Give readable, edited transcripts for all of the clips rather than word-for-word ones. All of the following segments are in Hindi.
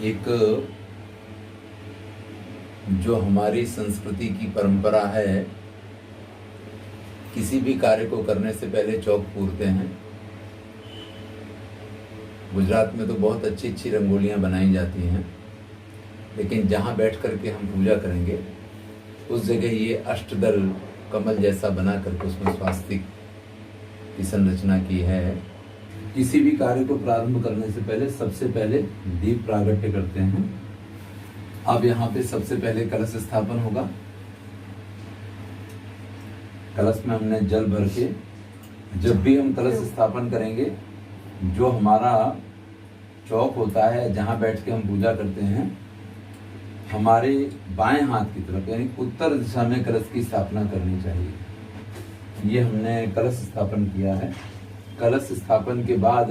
एक जो हमारी संस्कृति की परंपरा है, किसी भी कार्य को करने से पहले चौक पूरते हैं। गुजरात में तो बहुत अच्छी अच्छी रंगोलियां बनाई जाती हैं, लेकिन जहाँ बैठ कर के हम पूजा करेंगे उस जगह ये अष्टदल कमल जैसा बना करके उसमें स्वास्तिक की संरचना की है। किसी भी कार्य को प्रारंभ करने से पहले सबसे पहले दीप प्रागट्य करते हैं। अब यहाँ पे सबसे पहले कलश स्थापन होगा। कलश में हमने जल भर के, जब भी हम कलश स्थापन करेंगे, जो हमारा चौक होता है जहाँ बैठ के हम पूजा करते हैं, हमारे बाएं हाथ की तरफ यानी उत्तर दिशा में कलश की स्थापना करनी चाहिए। ये हमने कलश स्थापन किया है। कलश स्थापन के बाद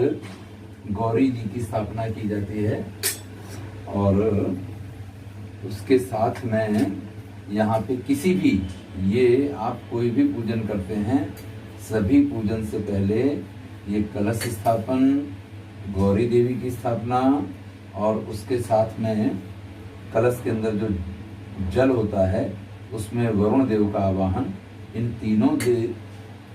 गौरी जी की स्थापना की जाती है और उसके साथ में यहाँ पे किसी भी, ये आप कोई भी पूजन करते हैं, सभी पूजन से पहले ये कलश स्थापन, गौरी देवी की स्थापना और उसके साथ में कलश के अंदर जो जल होता है उसमें वरुण देव का आवाहन, इन तीनों देव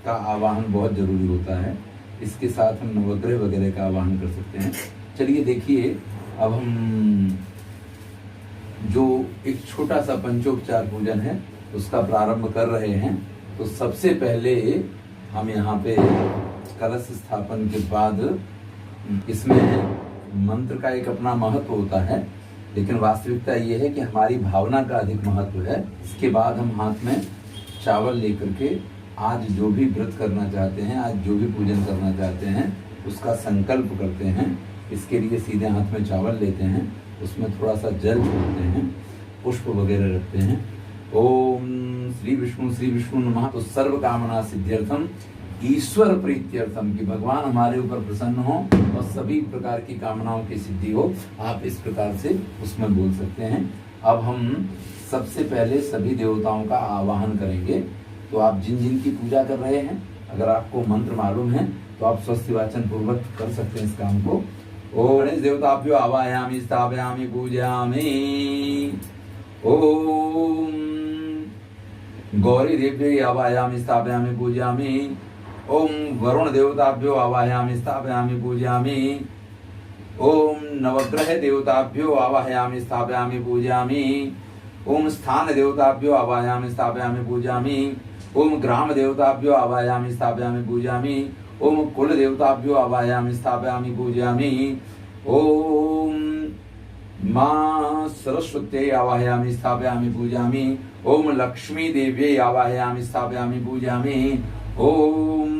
का आवाहन बहुत जरूरी होता है। इसके साथ हम नवग्रह वगैरह का आवाहन कर सकते हैं। चलिए देखिए, अब हम जो एक छोटा सा पंचोपचार पूजन है उसका प्रारंभ कर रहे हैं। तो सबसे पहले हम यहाँ पे कलश स्थापन के बाद, इसमें मंत्र का एक अपना महत्व होता है, लेकिन वास्तविकता ये है कि हमारी भावना का अधिक महत्व है। इसके बाद हम हाथ में चावल लेकर के आज जो भी व्रत करना चाहते हैं, आज जो भी पूजन करना चाहते हैं, उसका संकल्प करते हैं। इसके लिए सीधे हाथ में चावल लेते हैं, उसमें थोड़ा सा जल छोड़ते हैं, पुष्प वगैरह रखते हैं। ओम श्री विष्णु नमः। तो सर्व कामना सिद्ध्यर्थम, ईश्वर प्रीत्यर्थम, कि भगवान हमारे ऊपर प्रसन्न हो और सभी प्रकार की कामनाओं की सिद्धि हो। आप इस प्रकार से उसमें बोल सकते हैं। अब हम सबसे पहले सभी देवताओं का आवाहन करेंगे। तो आप जिन जिन की पूजा कर रहे हैं, अगर आपको मंत्र मालूम है तो आप स्वस्ति वाचन पूर्वक कर सकते हैं इस काम को। ओम गणेश देवताभ्यो आवाहयामि स्थापयामि पूजयामि। ओम गौरी देव्यै आवाहयामि स्थापयामि पूजयामि। ओम वरुण देवताभ्यो आवाहयामि स्थापयामि पूजयामि। ओम नवग्रह देवताभ्यो आवाहयामि स्थापयामि पूजयामि। ओम स्थान देवताभ्यो आवाहयामि स्थापयामि पूजयामि। ओम ग्राम देवताभ्यो आवाहयामि स्थापयामि पूजयामि। ओम कुल देवताभ्यो आवाहयामि स्थापयामि पूजयामि। ओम मां सरस्वत्यै आवाहयामि स्थापयामि पूजयामि। ओम लक्ष्मी देव्यै आवाहयामि स्थापयामि पूजयामि। ओम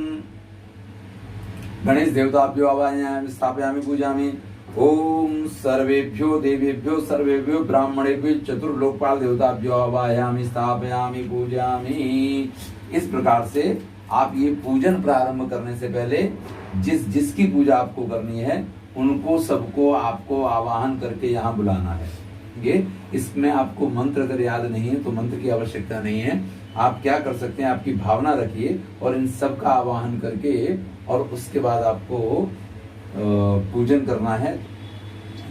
गणेश देवताभ्यो आवाहयामि स्थापयामि पूजयामि। ओम सर्वेभ्यो देवेभ्यो सर्वेभ्यो ब्राह्मणेभ्यो चतुर्लोकपाल देवताभ्यो आवाहयामि स्थापयामि पूजयामि। इस प्रकार से आप ये पूजन प्रारंभ करने से पहले जिसकी पूजा आपको करनी है उनको सबको आपको आवाहन करके यहाँ बुलाना है। ये इसमें आपको मंत्र अगर याद नहीं है तो मंत्र की आवश्यकता नहीं है। आप क्या कर सकते हैं, आपकी भावना रखिए और इन सब का आवाहन करके, और उसके बाद आपको पूजन करना है।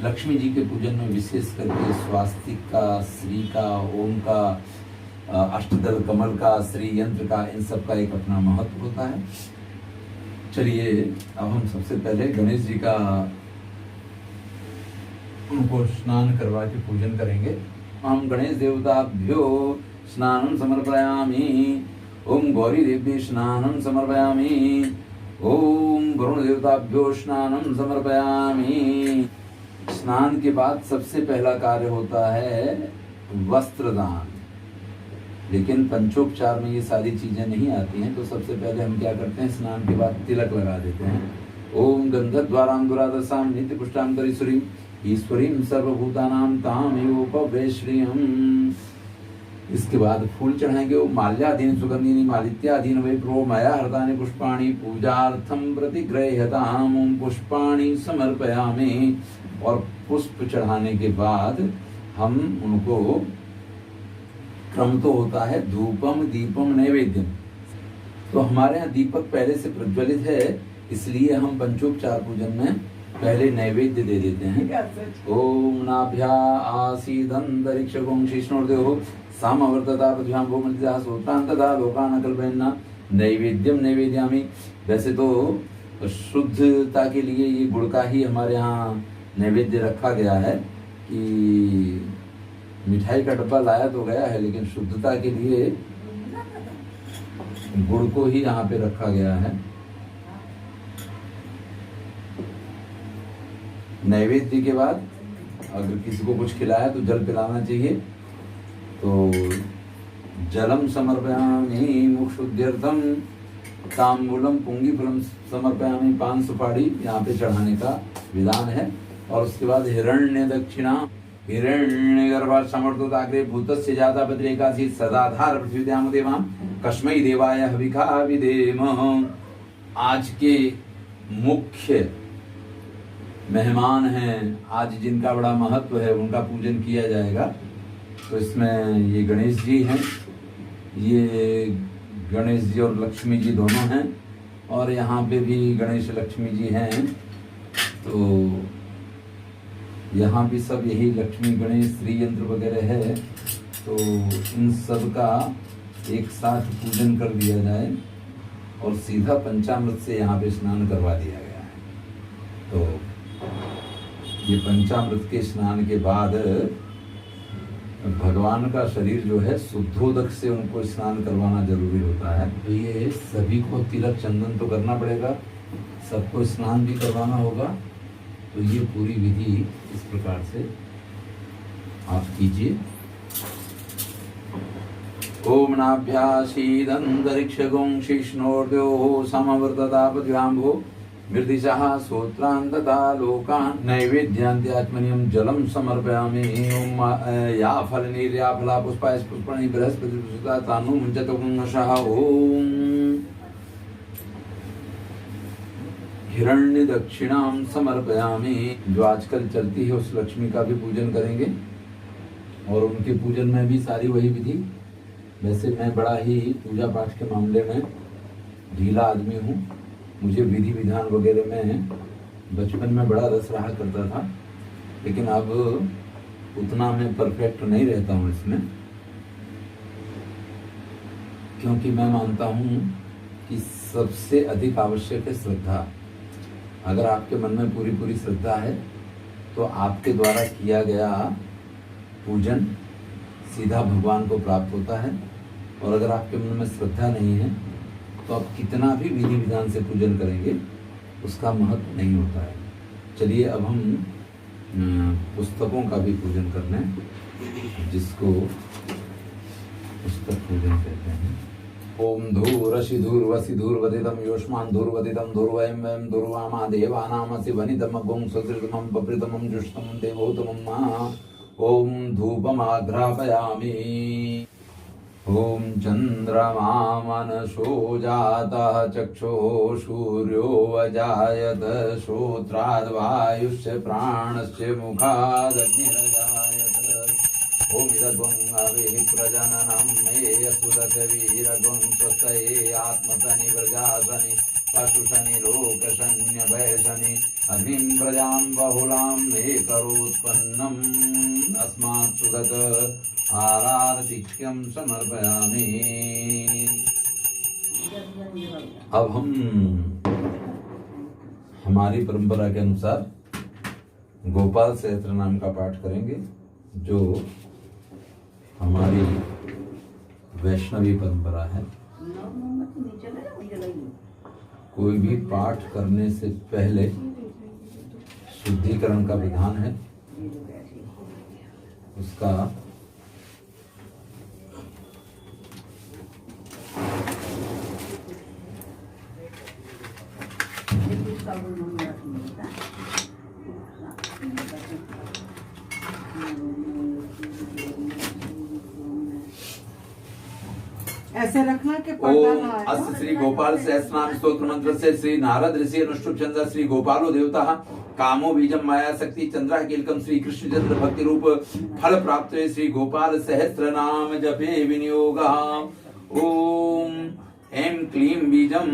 लक्ष्मी जी के पूजन में विशेष करके स्वास्तिक का, श्री का, ओम का, अष्टदल कमल का, श्री यंत्र का, इन सब का एक अपना महत्व होता है। चलिए अब हम सबसे पहले गणेश जी का, उनको स्नान करवा के पूजन करेंगे। हम गणेश देवताभ्यो स्नानं समर्पयामि। ओम गौरी देव्यै स्नानं समर्पयामि। ओम वरुण देवताभ्यो स्नानं समर्पयामि। स्नान के बाद सबसे पहला कार्य होता है वस्त्रदान, लेकिन पंचोपचार में ये सारी चीजें नहीं आती हैं। तो सबसे पहले हम क्या करते हैं, स्नान के बाद तिलक लगा देते हैं। ओम गंधद्वारां दुरादसां नित्य पुष्टां करीश्वरीं ईश्वरीं सर्वभूतानां तामेवोपवेश्रियम्। इसके बाद फूल चढ़ाएंगे। ओम माल्यादीन सुगंधिनी मालित्यादीन वै प्रो मया हृतानि पुष्पाणि पूजार्थं प्रतिगृह्यताम्। ओम पुष्पाणि समर्पयामि। और पुष्प चढ़ाने के बाद हम उनको, क्रम तो होता है धूपम दीपम नैवेद्यम। तो हमारे यहाँ दीपक पहले से प्रज्वलित है, इसलिए हम पंचोपचार पूजन में पहले नैवेद्य दे देते हैं। ओम नाभ्या आसीदंतरिक्षगुं शिष्णोर्देहो सामवर्तता पृथ्व्यां भूमध्यः सूत्रान्तदा लोकान् कल्पयन्ना नैवेद्यम नैवेद्यामि। वैसे तो शुद्धता के लिए ये गुड़ का ही हमारे यहाँ नैवेद्य रखा गया है कि मिठाई का डब्बा लाया तो गया है, लेकिन शुद्धता के लिए गुड़ को ही यहाँ पे रखा गया है। नैवेद्य के बाद अगर किसी को कुछ खिलाया तो जल पिलाना चाहिए। तो जलम समर्पयामि मुक्षुद्ध्यर्थम तांबूलम पुंगीफलम समर्पयामि, पान सुपारी यहाँ पे चढ़ाने का विधान है। और उसके बाद हिरण्य दक्षिणा हिरण्यगर्भात् समर्दोताग्रे भूतस्य जाता पत्रेकासी सदाधार पृथ्वीद्याम देवां कस्मै देवाय हविखा विधेम। आज के मुख्य मेहमान हैं, आज जिनका बड़ा महत्व है, उनका पूजन किया जाएगा। तो इसमें ये गणेश जी हैं, ये गणेश जी और लक्ष्मी जी दोनों हैं, और यहाँ पे भी गणेश लक्ष्मी जी हैं। तो यहाँ भी सब यही लक्ष्मी गणेश श्री यंत्र वगैरह है। तो इन सब का एक साथ पूजन कर दिया जाए और सीधा पंचामृत से यहाँ पे स्नान करवा दिया गया है। तो ये पंचामृत के स्नान के बाद भगवान का शरीर जो है शुद्धोदक से उनको स्नान करवाना जरूरी होता है। तो ये सभी को तिलक चंदन तो करना पड़ेगा, सबको स्नान भी करवाना होगा। तो ये पूरी विधि इस प्रकार से आप कीजिए। ओम नाभ्यासीदंतरिक्षगुं शिष्णोर्द्योः समवर्तता पृथ्व्याम्भो मृदिशः सूत्रान्तता लोकान् नैवेद्यान्त्यात्मनियं जलं समर्पयामि। ओम या फलनीर्या फला पुष्पाय पुष्पणि बृहस्पति पुष्पा तानु मुञ्चतो नशः। ओम हिरण्य दक्षिणाम समर्पयामि। जो आजकल चलती है उस लक्ष्मी का भी पूजन करेंगे, और उनके पूजन में भी सारी वही विधि। वैसे मैं बड़ा ही पूजा पाठ के मामले में ढीला आदमी हूँ, मुझे विधि विधान वगैरह में बचपन में बड़ा रस रहा करता था, लेकिन अब उतना मैं परफेक्ट नहीं रहता हूँ इसमें, क्योंकि मैं मानता हूँ कि सबसे अधिक आवश्यक है श्रद्धा। अगर आपके मन में पूरी पूरी श्रद्धा है तो आपके द्वारा किया गया पूजन सीधा भगवान को प्राप्त होता है। और अगर आपके मन में श्रद्धा नहीं है तो आप कितना भी विधि विधान से पूजन करेंगे उसका महत्व नहीं होता है। चलिए अब हम पुस्तकों का भी पूजन करना है, जिसको पुस्तक पूजन कहते हैं। ओम धूरसि धूर्वसि धूर्वदितं योष्मान् धूर्वदितं धूर्वयं वयं धूर्वामा देवानामसि वनितमगुं सुकृतमं पप्रितमं जुष्टं देवोत्तमं मा। ओम धूपमाघ्रापयामि। ओम चंद्रमा मनसो जातः चक्षुः सूर्यो अजायत श्रोत्राद्वायुश्च प्राणश्च मुखादग्निरजायत। ओम इदग्वं अविः प्रजननं मे सुदशवीरग्वं स्वस्तये आत्मतनि प्रजासनि पशुशनि लोकशन्यभयशनि अग्निं प्रजां बहुलां मे करोत्पन्नम् अस्मात् सुदत आराधिक्यं समर्पयामि। अब हम हमारी परंपरा के अनुसार गोपाल सहस्त्र नाम का पाठ करेंगे, जो हमारी वैष्णवी परंपरा है। कोई भी पाठ करने से पहले शुद्धिकरण का विधान है। उसका ऐसे रखना कि पर्दा ना आए। अस्य श्री गोपाल सहस्रनाम स्तोत्र मंत्र से श्री नारद ऋषि अनुष्टुप चंद्र श्री गोपालो देवता कामो बीजम माया शक्ति चंद्रा कीलकम श्री कृष्ण चंद्र भक्ति रूप फल प्राप्त श्री गोपाल सहस्त्र नाम जपे विनियोग। ओम ऐं क्लीं बीजम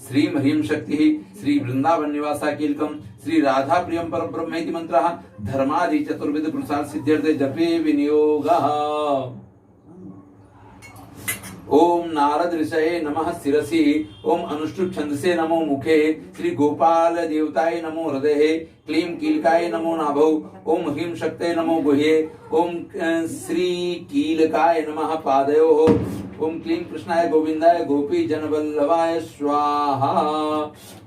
श्रीं ह्रीं शक्ति श्री वृंदावन निवासा कीलकम श्री राधा प्रियम परम ब्रह्मेति मंत्रः धर्मादि चतुर्विध पुरुषार्थ सिद्ध्यर्थे जपे विनियोगः। ओम नारद ऋषये नमः शिरसि, ओम अनुष्टुप छंदसे नमो मुखे, श्री गोपाल देवताय नमो हृदये, क्लीं कीलकाय नमो नाभौ, ओम ह्रीं शक्तये नमो गुह्ये, ओम श्री कीलकाय नमः पादयोः, ओम क्लीं कृष्णाय गोविंदाय गोपी जनवल्लभाय स्वाहा,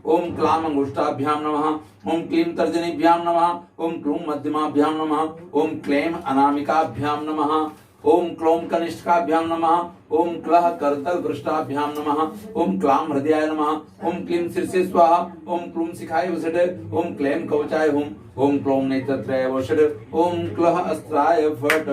ओम क्लाम अंगुष्ठाभ्याम नमः, ओम क्लीं तर्जनीभ्यां नमः, ओम क्लूं मध्यमाभ्यां नमः, ओम क्लैं अनामिकाभ्यां नमः, ओम क्लौं कनिष्ठकाभ्यां नमः, ओम क्लः करतल पृष्ठाभ्यां नमः, ओम क्लां हृदयाय नमः, ओम क्लीं शीर्षे स्वाहा, ओम क्लूं शिखाय वषट, ओम क्लैं कवचाय हुम, ओम क्लौं नेत्रत्रयाय वषट, ओम क्लः अस्त्राय फट,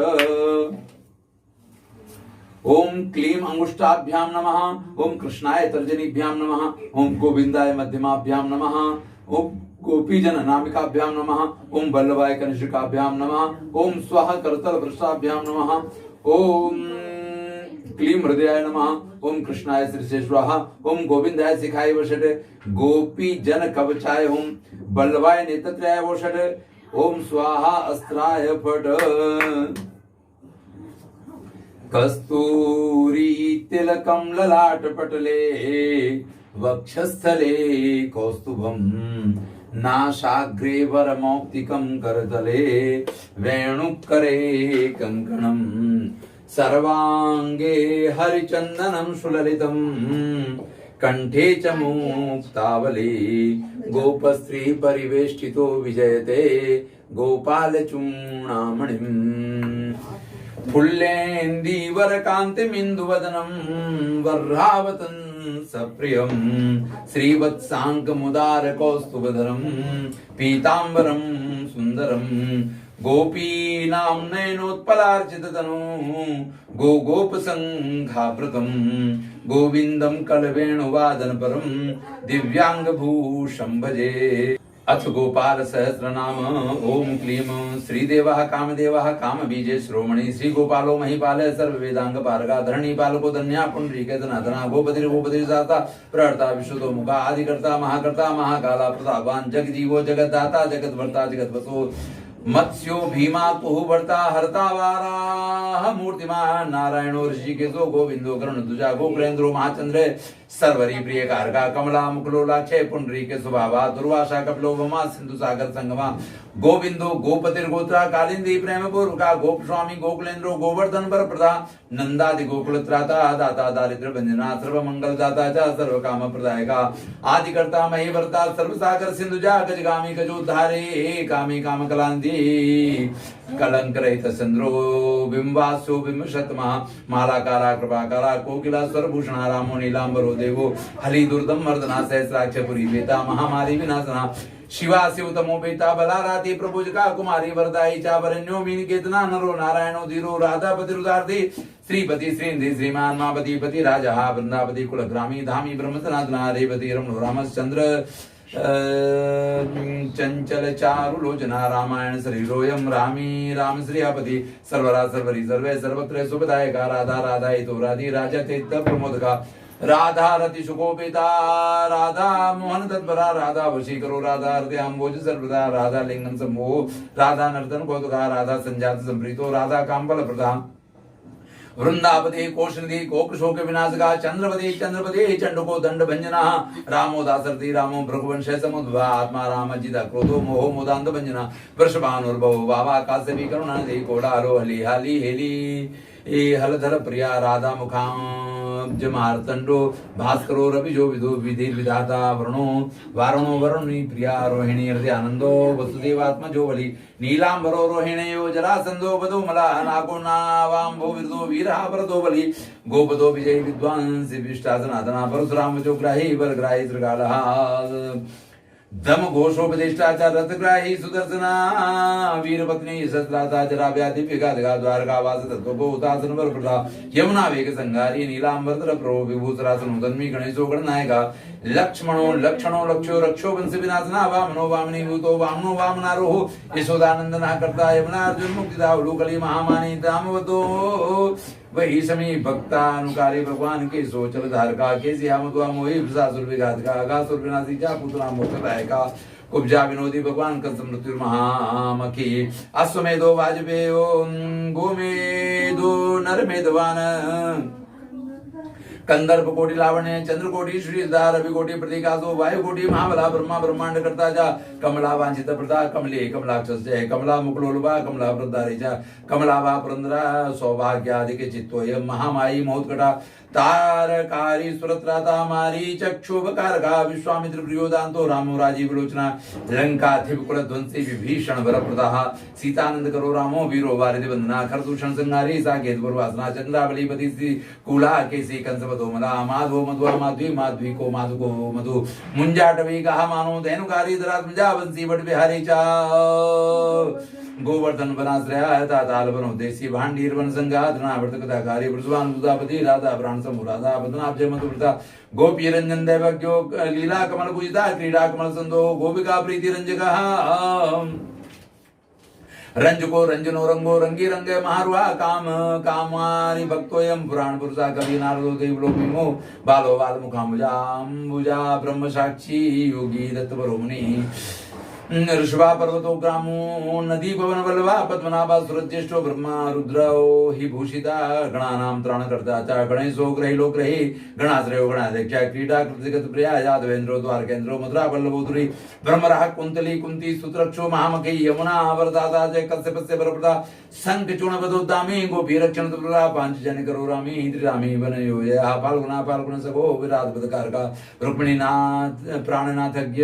ओम क्लीं अंगुष्ठाभ्यां नमः, ओम कृष्णाय तर्जनीभ्यां नमः, ओम गोविंदाय मध्यमाभ्यां नमः, ओम गोपीजन अनामिकाभ्यां नमः, ओम वल्लभाय कनिष्ठकाभ्यां नमः, ओम स्वाहा करतल पृष्ठाभ्यां नमः, ओम क्लीं हृदयाय नमः, ओम कृष्णाय शीर्षे स्वाहा, ओम गोविंदाय शिखाय वषट, गोपी जन कवचाय हुम, वल्लभाय नेत्रत्रयाय वषट, ओम स्वाहा अस्त्राय फट, कस्तूरी तिलकं ललाटपटले, वक्षस्थले कौस्तुभं, नासाग्रे वरमौक्तिकं करतले, वेणुकरे कंकणं, सर्वांगे हरिचंदनं सुललितं, कंठे च मुक्तावली, गोपस्त्री परिवेष्टितो विजयते गोपाल चूर्णामणिम्, फुल्लेन्दीवरकान्तिमिन्दुवदनं वर्हावतं सप्रियं, श्रीवत्साङ्कमुदारकौस्तुभधरं पीताम्बरं सुन्दरं, गोपीनां नयनोत्पलार्चिततनु, गोपसङ्घाप्रतं, गोविन्दं कलवेणुवादनपरं, दिव्याङ्गभूषं भजे। अथ गोपाल सहस्रनाम। ओम क्लीं श्रीदेवः कामदेवः कामबीजे श्रोमणि, श्री गोपालो महिपाल सर्व वेदांग पारगा, धरणी पालको धन्या पुंडरीके धनाधना, गोपति दाता प्रहर्ता विशुद्धो मुखा, आदिकर्ता महाकर्ता महाकाला प्रतापवान, जगजीवो जगद्दाता जगद्भर्ता जगद्वसो, मत्स्यो भीमा कुहु भर्ता हरता वाराह मूर्तिमान, नारायणो ऋषिकेशो गोविंदो गरुणध्वजा, गोकुलेन्द्रो महाचंद्र सर्वरी प्रिय कारका, कमला मुकुलोलाक्षय पुंडरीके स्वभावा, दुर्वासा कपिलो भमा सिंधु सागर संगमा, गोविंदो गोपतिर्गोत्रा कालिंदी प्रेम पूर्वका, गोप स्वामी गोकुलेन्द्रो गोवर्धन वर प्रदा, नंदादि गोकुल त्राता दाता दारिद्र भंजना, सर्व मंगल दाता च सर्व काम प्रदायका, आदिकर्ता महीवर्ता सर्व सागर सिंधुजा, गजगामी गजोद्धारे कामी काम कलांती, कलंक रहित चंद्रो बिंबास्यो बिंबशतमा, मालाकारा कृपाकारा कोकिला स्वरभूषणा, रामो नीलांबरो देवो हली दुर्दम मर्दना, सहस्राक्ष पुरी बेता महामारी विनाशना, शिवा शिवतमो बेता बलाराती, प्रभुजका कुमारी वरदाई चा वरण्यो मीन केतना, नरो नारायणो धीरो राधापति रुदार्थी, श्रीपति श्रीनिधि श्रीमान मापति पति राजा वृंदापति कुलग्रामी धामी ब्रह्मसनातना, रेवती रमणो रामचंद्र चंचल चारु लोचना, रामायण शरीरोयम रामी राम श्रियापति, सर्वरा सर्वरी सर्वे सर्वत्र सुखदायका, राधा राधायितो राधि राजा तेज प्रमोदका, राधा रति सुखोपेता, राधा मोहन तत्परा, राधा वशीकरो, राधा हृदयाम्बोज सर्वदा, राधा लिंगन सम्मोह, राधा नर्तन कौतुका, राधा संजात संप्रीतो, राधा काम्बल प्रदा, वृंदापति कोशनिधि कोकशोक विनाशका, चंद्रपति चंद्रपति चंडको दंड भंजना, रामो दासरथी रामो भृगुवंश समुद्भव, आत्मा राम जिता क्रोधो मोहो मोदांत भंजना, वृषभानुर्भव बाबा काश्यपी करुणानिधि, कोडारो हली हाली हेली हलधर प्रिया, राधा मुखाब्ज मार्तंडो, भास्करो रविजो विदो विधि विधाता, वारणो वरुणी प्रिया, रोहिणी हृदय आनंदो, वसुदेवात्मजो बलि, नीलांबरो रोहिणयो जरासंदो, बदो मला नागो नावांभो विदो वीरा वरदो बलि, गोपदो विजय विद्वांस विष्टासनातना, परशुराम जो ग्राही वरग्राही त्रिकालः, दम घोषोपदिष्टाचार रथग्राही सुदर्शना, वीरपत्नी शस्त्राता जरा व्याधि विघातगा, द्वारका वास तत्वोतासन वर प्रदा, यमुना वेग संगारी, नीलांबर प्रो विभूषरासन तन्मी गणेशो गणनायका, लक्ष्मणो लक्षणो लक्ष्यो रक्षो वंश विनाशना, वामनो वामनी भूतो वामनो वामनारोह, यशोदानंदना करता, यमुना अर्जुन मुक्तिदा, उलूकली महामानी दामवतो, वही समी भक्तानुकारी भगवान के सोचल धारका, के सियामतुआ मोहि प्रसासुर विघातका, अगासुर विनाशी जा पुतना मोक्षदायका, कुब्जा विनोदी भगवान कंस मृत्यु महामखी अश्वमेधो वाजपेयो गोमेधो नरमेधवान कंदर्प कोटि लावण्य चंद्र कोटि श्रीधार रवि कोटि प्रतीकासो वायु कोटि महाबला ब्रह्मा ब्रह्मांड करता जा कमला वांछित प्रदा कमले कमलाक्ष कमला मुकुलोलुभा कमला प्रदारी जा कमला भा पुरंदरा सौभाग्यादि चित्तोय महामाई महोत्कटा तारकारी सुरत्राता मारी चक्षुभकारका विश्वामित्र प्रियोदांतो रामो राजीव लोचना लंका थिवकुल ध्वंसी विभीषण वरप्रदाः सीतानंद करो रामो वीरो वारिधि वंदना खरदूषण संहारी साकेत वासना चंद्रावली पति कूला केसी कंसवतो मला माधव मधुआ माधवी माधवी को मधु मुंजाटवी कहा मानो धेनुकारी दरात्मजा वंशी बट बिहारी चा गोवर्धन वनाश्रया ताल बनो देसी भांडीर वन संगात नावर्त कथाकारी ब्रजवान बुधापति राधा प्राण समूराधा बदनाब्ज मधुरता गोपी रंजन दैवज्ञो लीला कमल पूजिता क्रीडा कमल संदो गोपिका प्रीति रंजका रंजको रंजनो रंगो रंगी रंगे महारुआ काम कामानि भक्तोयम पुराण पुरुषा कवि नारदो देवलोकिमो बालो बाल मुखाम्बुजा ब्रह्म साक्षी योगी दत्तवरो मुनि ऋषभा पर्वतो ग्रामो नदी भवन वल्लभा पद्मनाभा सुरज्येष्ठो ब्रह्मा रुद्रो हि भूषिता गणानां त्राणकर्ता च गणेशो ग्रहिलो ग्रही गणाश्रयो गणाध्यक्षा क्रीडा कृतिगत प्रिया यादवेन्द्रो द्वारकेन्द्रो मधुरा वल्लभोधुरी ब्रह्मराह कुंतली कुंती सुत्रक्षो महामखी यमुना वरदाता जय कश्यपस्य वरप्रदा शंख चूर्ण बदोद्दामी गोपी रक्षण तुला पांचजन करो रामी त्रिरामी वनयो यः फाल्गुना फाल्गुन सगो विराट बदकारका रुक्मिणीनाथ प्राणनाथज्ञ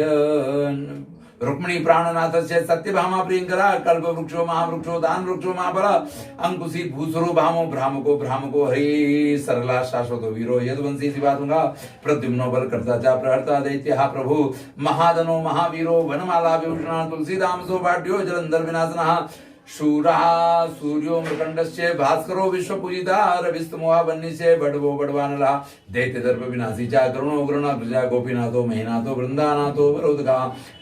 रुक्मिणी प्राणनाथ से सत्यभामा प्रियंकरा कल्प वृक्षो महावृक्षो दान वृक्षो महाबला अंकुशी भूसुरो भामो भ्रामको हरि सरला शाश्वतो वीरो यदवंशी शिवातुंगा प्रद्युम्नो बल करता चा प्रहर्ता दैत्य प्रभु महादनो महावीरो वनमाला विभूषण तुलसीदाम सौभाड्यो जलंधर विनाशनः शूरा सूर्यो मृकंडस्य भास्करो विश्व पूजिता रविस्तमोहा बन्निसे बड़वो बड़वानला दैत्य दर्प विनाशी चा करुणो गृण प्रजा गोपीनाथो महीनाथो वृंदानाथो वरोधका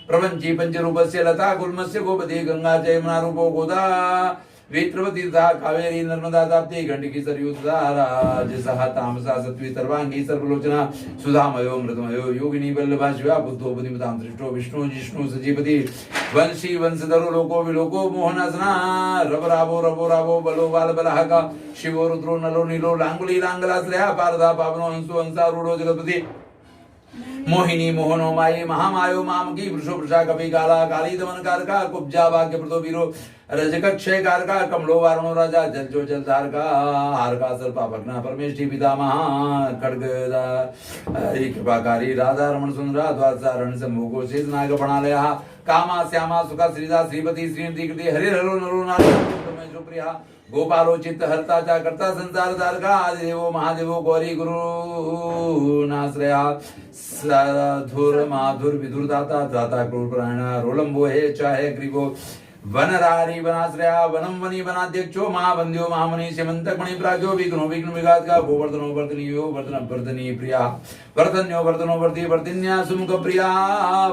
प्रपंची पंचरूपस्य लता गुल्मस्य गोपति गंगा जयमुना रूपो गोदा वेत्रवती तथा कावेरी नर्मदा ताप्ती गंडकी सरयू राजसहा तामसा सत्वी सर्वांगी सर्वलोचना सुधामयो मृतमयो योगिनी वल्लभा शिवा बुद्धो बुद्धिमतां दृष्टो विष्णु जिष्णु सजीपति वंशी वंशधरो लोको विलोको मोहनासना रवरावो रवो रावो बलो बाल बलहका शिवो रुद्रो नलो नीलो लांगुली लांगलाश्रया पारदा पावनो हंसो हंसारूढ़ो जगतपति मोहिनी मोहनो माये महामायो मामकी वृषो वृषा कपि काला काली दमन कारका कुब्जा भाग्य प्रदो वीरो रजक क्षय कारका कमलो वारणो राजा जलजो जलधार का हार का सर्पा भगना परमेष्ठी पिता महा खड्ग कृपाकारी राधा रमण सुंदरा द्वादशारण संभोगो शेष नाग प्रणालया कामा श्यामा सुखा श्रीदा श्रीपति श्रीमती कृति हरि हरो नरो नारायण प्रिया गोपालो चित्त हरता चा करता संसार तारका आदिदेवो महादेवो गौरी गुरु नाश्रया साधुर माधुर विधुर दाता दाता क्रूर प्राणा रोलंबो है चाहे ग्रीवो वनरारी वनाश्रया वनम वनी वनाध्यक्षो महाबंध्यो महामणि सेमंतक मणि प्राज्यो विघ्नो विघ्न विघात का गोवर्धनो वर्धनीयो वर्धन वर्धनी प्रिया वर्धन्यो वर्धनो वर्धि वर्धिन्या सुमुख प्रिया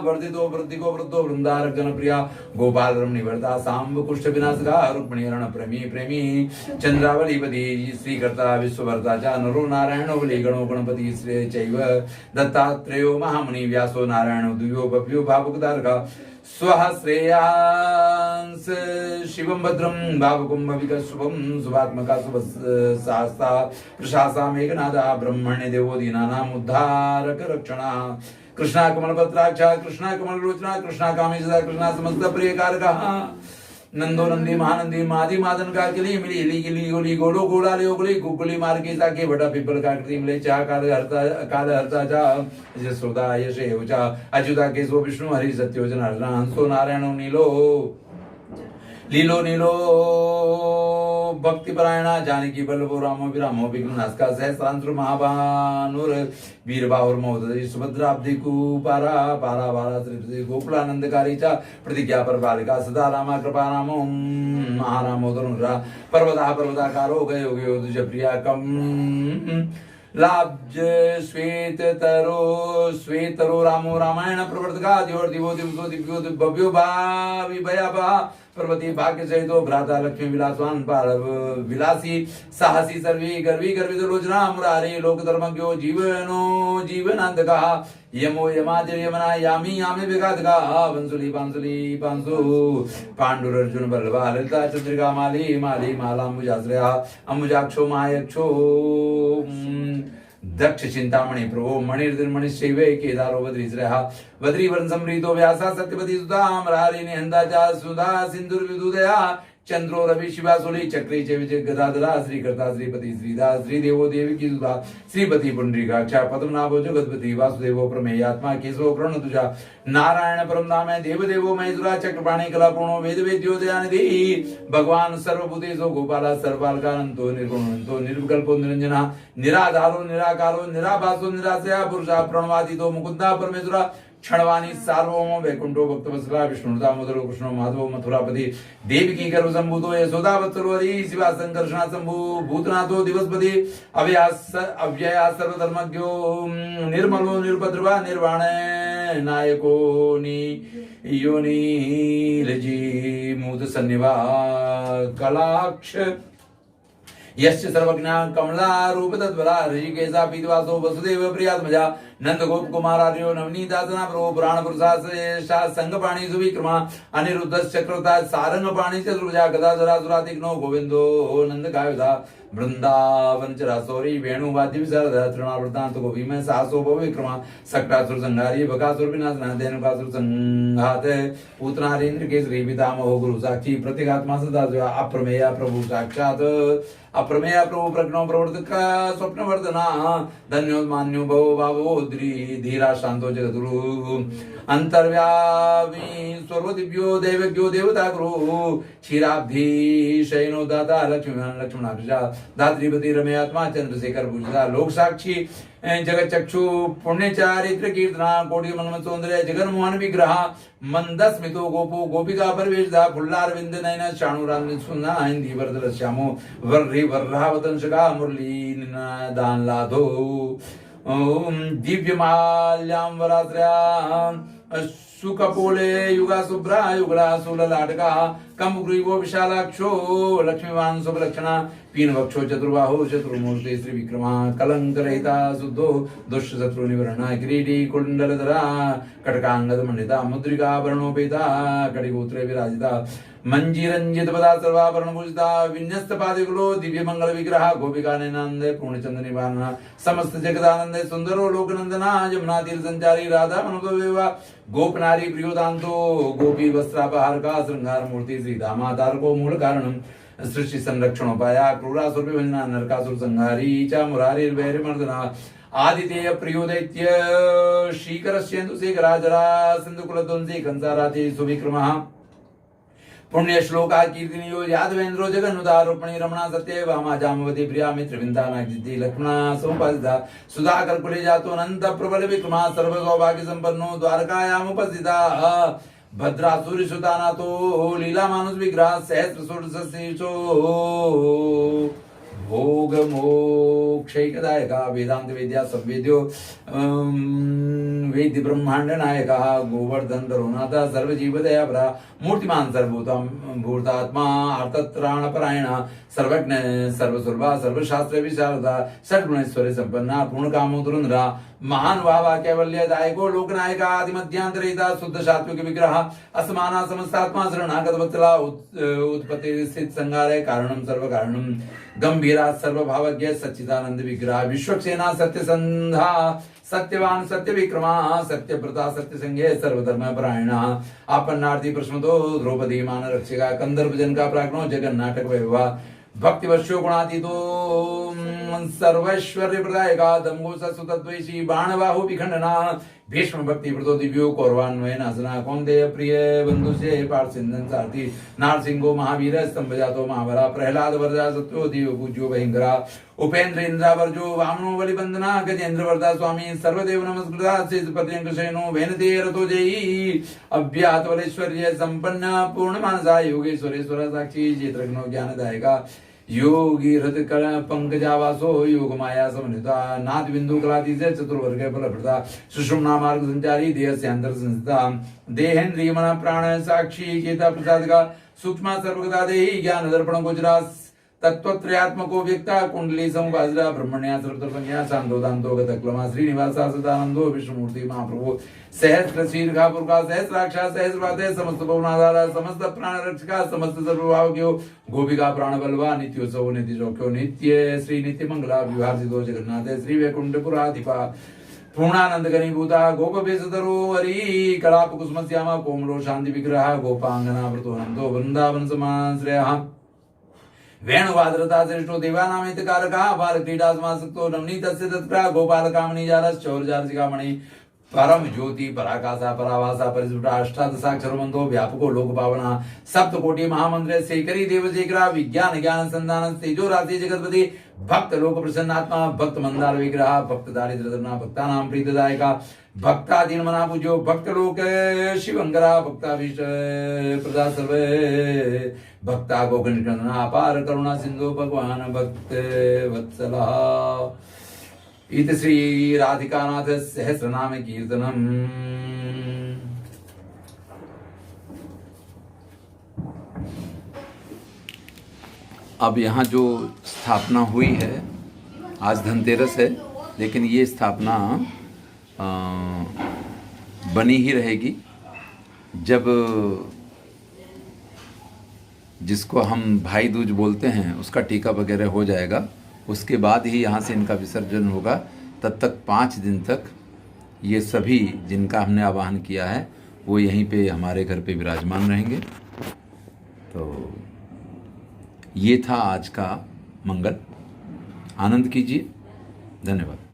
वर्धितो वृद्धिको वृद्धो वृंदारगण प्रिया गोपाल रमणी वर्धा सांब कुष्ठ विनाशका रुक्मिणी रण प्रेमी प्रेमी चंद्रावलीपति श्रीकर्ता विश्ववर्ता च नरो नारायणो बलि गणो गणपति श्री चैव दत्तात्रेयो महामुनि व्यासो नारायणो दुयो बभ्यो भावुकदारका स्वः श्रेयांस शिवं भद्रं भावकुं भविका शुभं शुभात्मका शुभ शास्ता प्रशासा मेघनादा ब्रह्मण्य देवो दीनानां उद्धारक रक्षणा कृष्णा कमल पत्राक्षा कृष्णा कमल लोचना कृष्णा कामेशदा कृष्णा समस्त प्रियकारकः नंदो नंदी महानंदी मादी मादन का किली मिली हिली गिली गोली गोलो गोला ले गोली गुगली मार के ताके बड़ा पिपल का कृति मिले चा काल हरता जा यशोदा यश एवचा अच्युता केशव विष्णु हरि सत्यो जनार्दन हंसो नारायणो नीलो लीलो नीलो भक्ति परायणा जानकी बल्लभो रामो विरामो विघ्ननाशका सहस्रांध्र महाभानुर वीरबाहुर महोदय सुभद्राब्धि कुपारा पारा बारा श्री गोकुलानंदकारी चा प्रतिज्ञा पर बालिका सदा रामा कृपा रामो महारामो तरुणरा पर्वता पर्वताकारो गयो गयो तुझ प्रिया कम लाब्ज श्वेतरो रामो रामायण प्रवर्तका दिवो दिवो दिवसो दिव्यो भव्यो भावि भया भा पर्वती भाग्य सहितो भ्राता लक्ष्मी विलासवान विलासी साहसी सर्वी गर्वी गर्वित लोचना मुरारी लोक धर्मज्ञो जीवनो जीवनांतका यमो यमाजर यमना यामी यामी विघातका वंसुली पांसुली पांसु पांडुर अर्जुन बल्लभा ललिता चंद्रिका माली माली मालाम्बुजाश्रया अंबुजाक्षो मायक्षो दक्ष चिंतामणि प्रभो मणिर्दिर्मणि शैवे केदारो बद्रीश्रयः बद्रीवर्ण समृतो व्यासा सत्यपति सुधा अमरारी निहंता चा सुधा सिंधुर्विदुदया चंद्रो रवि शिवा सोली चक्री चे विजय गदाधरा श्रीकर्ता श्रीपति श्रीदास श्रीदेवो देवी की सुधा श्रीपति पुंडरीकाक्षा पद्मनाभो जगतपति वासुदेवो प्रमेयात्मा केशवो कर्ण तुजा नारायण परम धाम देवदेवो महेश्वरा चक्रपाणि कला पूर्णो वेद वेद्यो दयानिधि भगवान सर्वभूतेषु गोपाला सर्वकालकानंतो निर्गुणो निर्विकल्पो निरंजना निराधारो निराकारो निराभासो निराशया पुरुषा प्रणवादितो मुकुंदा परमेश्वरा क्षणवाणी सार्वभौम वैकुंठो भक्तवत्सला विष्णु दामोदरो कृष्णो माधवो मथुरापति देवकी गर्भ संभूतो यशोदा वत्सलो हरि शिवा संकर्षणा संभू भूतनाथो दिवसपति अव्यया सर्वधर्मज्ञो निर्मलो निरुपद्रवा निर्वाण नायको नि योनि लजी मूत सन्निवा कलाक्ष यश्च सर्वज्ञा कमला रूप तत्परा ऋषिकेशा पीतवासो वसुदेव प्रियात्मजा नंद गोप कुमारार्यो नवनीतासना प्रभो पुराण पुरुषा संगपाणि सुविक्रमा अनिरुद्ध चक्रता सारंग पाणि चतुर्भुजा गदाधरा सुरातिग्नो गोविंदो नंद कायुधा वृंदावन चरासोरी वेणुवाद्य विशारदा तृणावृतांत गोपी में सासो भव विक्रमा सक्रासुर संहारी बकासुर विनाशना धेनुकासुर संघात पूतनारेंद्र केसरी पितामहो गुरु साक्षी प्रत्यगात्मा सदा अप्रमेय प्रभु साक्षात अप्रमेय प्रभु प्रज्ञो प्रवर्तक स्वप्न वर्धना धन्यो मान्यो भवो भावो धीरा शांतो जगद्गुरु अंतर्व्यामी सर्वदिव्यो देवज्ञो देवता गुरु क्षीराब्धि शयनो दाता लक्ष्मण लक्ष्मणाभिषा धात्रीपति रमयात्मा चंद्रशेखर भूषिता लोक साक्षी जगत चक्षु पुण्य चारित्र कीर्तना कोटि मनमत सौंदर्य जगन मोहन विग्रह मंदस्मितो गोपो गोपिका परवेशदा फुल्लार विंद नयन शाणुराम सुना हिंदी वरदल श्यामो वर्रि वर्रावतंशका मुरली दान लाधो ओम दिव्य माल्याम वराश्रया सुकपोले युगा शुभ्रा युगला सुललाटका कंबुग्रीवो विशालाक्षो लक्ष्मीवान शुभलक्षणा पीन वक्षो चतुर्बाहो चतुर्मूर्ति श्री विक्रमा कलंक रहिता शुद्धो दुष्ट शत्रु निवरणा किरीटी कुंडलधरा कटकांगद मंडिता मुद्रिका वर्णोपेता कटिगोत्रे विराजिता मंजीरंजित पदा सर्वाभरण भूषिता विन्यस्त पादिकुलो दिव्य मंगल विग्रह गोपिका नंद पूर्णचंद निवारण समस्त जगदानंद सुंदरो लोकनंदना यमुना तीर संचारी राधा मनोदो विवाह गोपनारी प्रियोदांतो गोपी वस्त्रापहार का श्रृंगार मूर्ति श्री दामातारको मूल कारणम सृष्टि संरक्षणोपाया क्रूरासुर विभजना नरकासुर संहारी च मुरारिर्वैरिमर्दना आदितेय प्रियो दैत्य श्रीकरस्येन्दु शेखरा जरा सिंधुकुलध्वंसी कंसाराति सुविक्रमः पुण्य श्लोका कीर्तिनियो यादवेन्द्रो जगन्नुदा रूपणी रमणा सत्य वामा जामवती प्रिया मित्र विंदाना जिति लक्ष्मणा समुपस्थिता सुधाकर कुले जातो अनंत प्रबल विक्रमा सर्व सौभाग्य संपन्नो द्वारकायाम उपस्थिता भद्रासुर सुताना तो लीला मानुष विग्रह सहस्र सुरसो भोग मोक्षैकदायका वेदांत वेद्या सबवेद्यो वेद्य ब्रह्मांड नायका गोवर्धन तरुणाता सर्वजीव दयापरा मूर्तिमान सर्वभूतम भूतात्मा अर्थत्राण परायण सर्वज्ञ सर्वसुलभा सर्वशास्त्र विशारदा षड्गुणेश्वरी संपन्ना पूर्ण कामो तुरंद्रा महान वावा कैवल्य दायको लोकनायका आदिमध्यांतरहिता शुद्ध सात्विक विग्रह असमाना समस्तात्मा शरणागत वत्सला उत्पत्ति स्थित संगारय कारणम सर्व कारणम गंभीरा सर्वभावज्ञ सच्चिदानंद विग्रह विश्वक्सेना सत्य संधा सत्यवान सत्य विक्रमा सत्य प्रता सत्य संज्ञ सर्वधर्म परायण आपन्नार्थी प्रश्नतो द्रौपदी मान रक्षिका कंदर्प जन का प्राज्ञो जगन नाटक वैभवा भक्तिवश्यो गुणातीतो सर्वैश्वर्य प्रदायका दमगो सत्सुतद्वैषी बाणबाहु विखंडना भीष्म भक्ति प्रतो दिव्यो कौरवान्वय नासना कौंतेय प्रिय बंधु से पार्थिंदन सारथी नारसिंहो महावीर स्तंभ जातो महाबला प्रहलाद वरदा सत्यो दिव्य पूज्यो भयंकरा उपेंद्र इंद्रावर्जो वामनो बलिबंदना गजेंद्र वरदा स्वामी सर्वदेव नमस्कृता सिद्ध पर्यंक शयनो वेनते रतो जयी अव्यात वलेश्वर्य संपन्न पूर्ण मानसा योगेश्वरेश्वर साक्षी चेत्रघ्नो ज्ञानदायका योगी हृदय पंकजावासो योग माया समन्विता नाथ बिंदु कलाती से चतुर्वर्ग फलप्रदा सुषुम्ना मार्ग संचारी देह से अंतर संस्था देहेन्द्रिय मन प्राण साक्षी चेता प्रसाद का सूक्ष्म सर्वगता देहि ज्ञान दर्पण गोचरा तत्वत्रयात्मको व्यक्ता कुंडली समुपासरा ब्रह्मण्या सर्वतर्पण्या शांतोदांतो गतक्लमा श्रीनिवासा सदानंदो विष्णुमूर्ति महाप्रभु सहस्र शीर्घा पुरखा सहस्राक्षा सहस्रपाते समस्त भुवनाधारा समस्त प्राण रक्षका समस्त सर्वभावज्ञो गोपिका प्राण बलवा नित्योत्सव नित्य जोक्यो नित्य श्री नित्य मंगला विभाजितो जगन्नाथ श्री वैकुंठपुराधिपा पूर्णानंद गणीभूता गोप बेसतरो हरि कलाप कुसुम श्यामा कोमलो शांति विग्रह गोपांगना व्रतोनंदो वृंदावन समाश्रयः वेणुवाद्रता श्रेष्ठो देवानामित कारका बाल क्रीडा समासक्तो नवनीतस्य तत्प्रा गोपाल कामनी जारस चौर जारसिकामणि परम ज्योति पराकाशा परावासा परिस्फुटा अष्टादशाक्षर मंतो व्यापको लोक पावना सप्त कोटि महामंत्र शेखरी देव शेखरा विज्ञान ज्ञान संधान तेजो राशि जगतपति भक्त लोक प्रसन्नात्मा भक्त मंदार विग्रह भक्त दारिद्र्यधर्ना भक्तानां प्रीतदायका भक्ता दीनमना पूज्यो भक्त लोक शिवंकरा भक्ता विष प्रदा सर्वे भक्ता गोकर्णना अपार करुणा सिंधु भगवान भक्त वत्सला इत श्री राधिकानाथ सहस्रनाम कीर्तनम। अब यहाँ जो स्थापना हुई है, आज धनतेरस है, लेकिन ये स्थापना बनी ही रहेगी जब जिसको हम भाई दूज बोलते हैं उसका टीका वगैरह हो जाएगा, उसके बाद ही यहाँ से इनका विसर्जन होगा। तब तक 5 दिन तक ये सभी जिनका हमने आवाहन किया है वो यहीं पे हमारे घर पे विराजमान रहेंगे। तो ये था आज का मंगल। आनंद कीजिए। धन्यवाद।